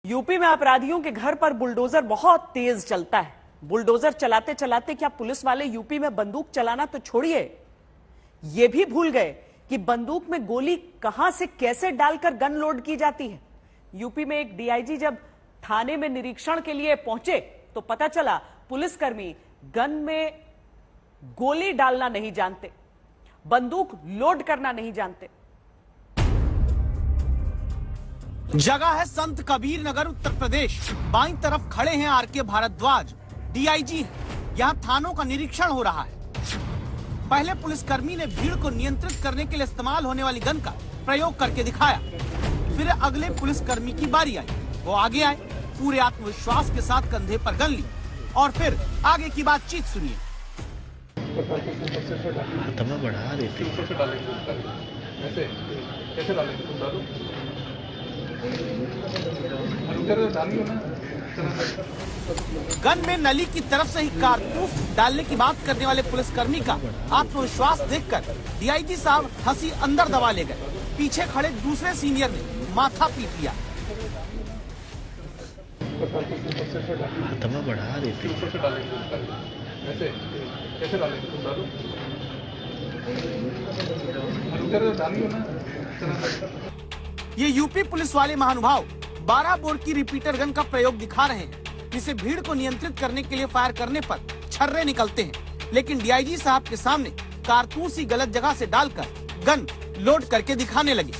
UP में अपराधियों के घर पर बुलडोजर बहुत तेज चलता है। बुलडोजर चलाते चलाते क्या पुलिस वाले यूपी में बंदूक चलाना तो छोड़िए, ये भी भूल गए कि बंदूक में गोली कहां से कैसे डालकर गन लोड की जाती है। यूपी में एक डीआईजी जब थाने में निरीक्षण के लिए पहुंचे तो पता चला पुलिसकर्मी गन में गोली डालना नहीं जानते, बंदूक लोड करना नहीं जानते। जगह है संत कबीर नगर उत्तर प्रदेश। बाईं तरफ खड़े हैं आरके भारद्वाज, डीआईजी। यहाँ थानों का निरीक्षण हो रहा है। पहले पुलिसकर्मी ने भीड़ को नियंत्रित करने के लिए इस्तेमाल होने वाली गन का प्रयोग करके दिखाया। फिर अगले पुलिसकर्मी की बारी आई। वो आगे आए, पूरे आत्मविश्वास के साथ कंधे पर गन ली और फिर आगे की बातचीत सुनिए। बढ़ा देते गन में नली की तरफ से ही कारतूस डालने की बात करने वाले पुलिसकर्मी का आत्मविश्वास देखकर डीआईजी साहब हंसी अंदर दबा ले गए। पीछे खड़े दूसरे सीनियर ने माथा पीट लिया। बढ़ा देते ये यूपी पुलिस वाले महानुभाव 12 बोर की रिपीटर गन का प्रयोग दिखा रहे हैं, जिसे भीड़ को नियंत्रित करने के लिए फायर करने पर छर्रे निकलते हैं। लेकिन डीआईजी साहब के सामने कारतूस ही गलत जगह से डालकर गन लोड करके दिखाने लगे।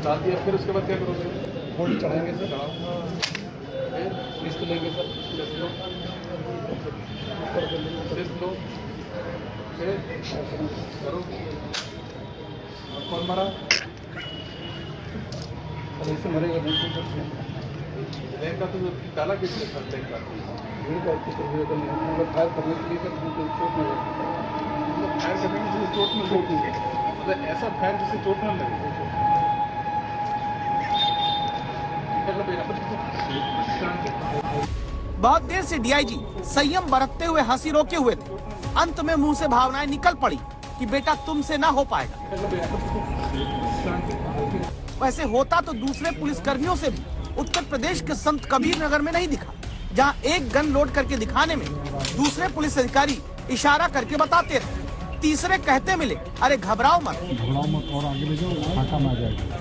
डाल दिया, फिर उसके बाद क्या करोगे? होल्ड चढ़ाएंगे सर, लिस्ट लेंगे सर, लिस्ट लो, फिर करो। कौन मारा? ऐसे मरेगा बैंक का तो डाला किसने सर? बैंक का फायर करने के लिए चोट न लगे, फायर करने के लिए चोट न लगे, मतलब ऐसा फायर जिससे चोट न लगे। बहुत देर से डीआईजी संयम बरतते हुए हंसी रोके हुए थे। अंत में मुंह से भावनाएं निकल पड़ी कि बेटा तुमसे ना हो पाएगा। वैसे होता तो दूसरे पुलिसकर्मियों से भी उत्तर प्रदेश के संत कबीर नगर में नहीं दिखा, जहां एक गन लोड करके दिखाने में दूसरे पुलिस अधिकारी इशारा करके बताते रहे। तीसरे कहते मिले, अरे घबराओ मत और आगे ले जाओ, फाका मार जाएगा।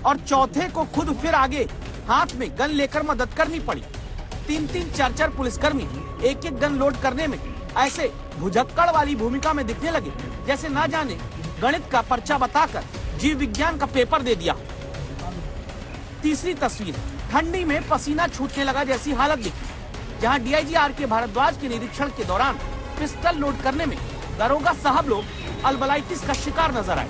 और चौथे को खुद फिर आगे हाथ में गन लेकर मदद करनी पड़ी। 3-3, 4-4 पुलिसकर्मी एक एक गन लोड करने में ऐसे भुजक्कड़ वाली भूमिका में दिखने लगे, जैसे ना जाने गणित का पर्चा बताकर जीव विज्ञान का पेपर दे दिया। तीसरी तस्वीर, ठंडी में पसीना छूटने लगा जैसी हालत दिखी, जहां डीआईजी आरके भारद्वाज के निरीक्षण के दौरान पिस्टल लोड करने में दरोगा साहब लोग अल्बलाइटिस का शिकार नजर आए।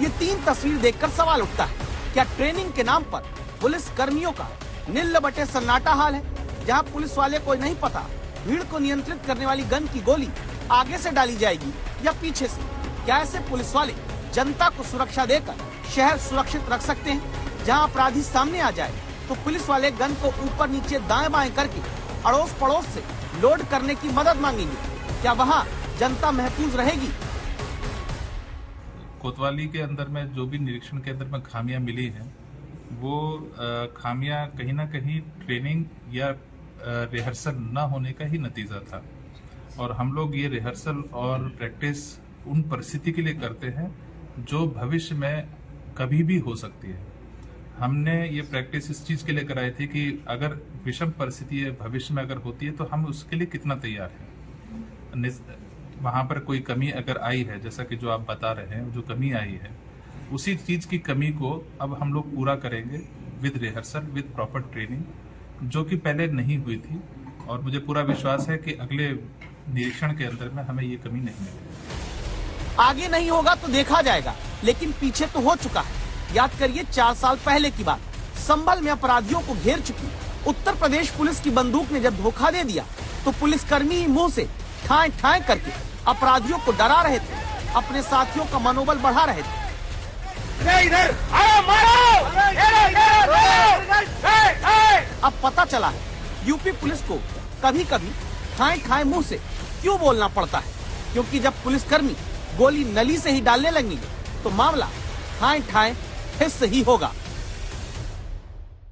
ये 3 तस्वीर देखकर सवाल उठता है, क्या ट्रेनिंग के नाम पर पुलिस कर्मियों का निल्ल बटे सन्नाटा हाल है, जहां पुलिस वाले को नहीं पता भीड़ को नियंत्रित करने वाली गन की गोली आगे से डाली जाएगी या पीछे से? क्या ऐसे पुलिस वाले जनता को सुरक्षा देकर शहर सुरक्षित रख सकते हैं? जहां अपराधी सामने आ जाए तो पुलिस वाले गन को ऊपर नीचे दाएं बाएं करके अड़ोस पड़ोस से लोड करने की मदद मांगेंगे। क्या वहाँ जनता महफूज रहेगी? कोतवाली के अंदर में जो भी निरीक्षण के अंदर में खामियां मिली हैं, वो खामियां कहीं ना कहीं ट्रेनिंग या रिहर्सल ना होने का ही नतीजा था। और हम लोग ये रिहर्सल और प्रैक्टिस उन परिस्थिति के लिए करते हैं जो भविष्य में कभी भी हो सकती है। हमने ये प्रैक्टिस इस चीज के लिए कराई थी कि अगर विषम परिस्थिति भविष्य में अगर होती है तो हम उसके लिए कितना तैयार हैं। वहां पर कोई कमी अगर आई है, जैसा कि जो आप बता रहे हैं, जो कमी आई है, उसी चीज की कमी को अब हम लोग पूरा करेंगे with rehearsal, with proper training, जो कि पहले नहीं हुई थी। और मुझे पूरा विश्वास है कि अगले निरीक्षण के अंदर में हमें ये कमी नहीं मिलेगी। आगे नहीं होगा तो देखा जाएगा, लेकिन पीछे तो हो चुका है। याद करिए 4 साल पहले की बात, संभल में अपराधियों को घेर चुकी उत्तर प्रदेश पुलिस की बंदूक ने जब धोखा दे दिया तो पुलिसकर्मी मुंह से ठाए ठाए करके अपराधियों को डरा रहे थे, अपने साथियों का मनोबल बढ़ा रहे थे। इधर आओ, मारो। चला है यूपी पुलिस को कभी कभी खाए खाए मुंह से क्यों बोलना पड़ता है, क्योंकि जब पुलिसकर्मी गोली नली से ही डालने लगेंगे तो मामला खाए ठाए हिस्स ही होगा।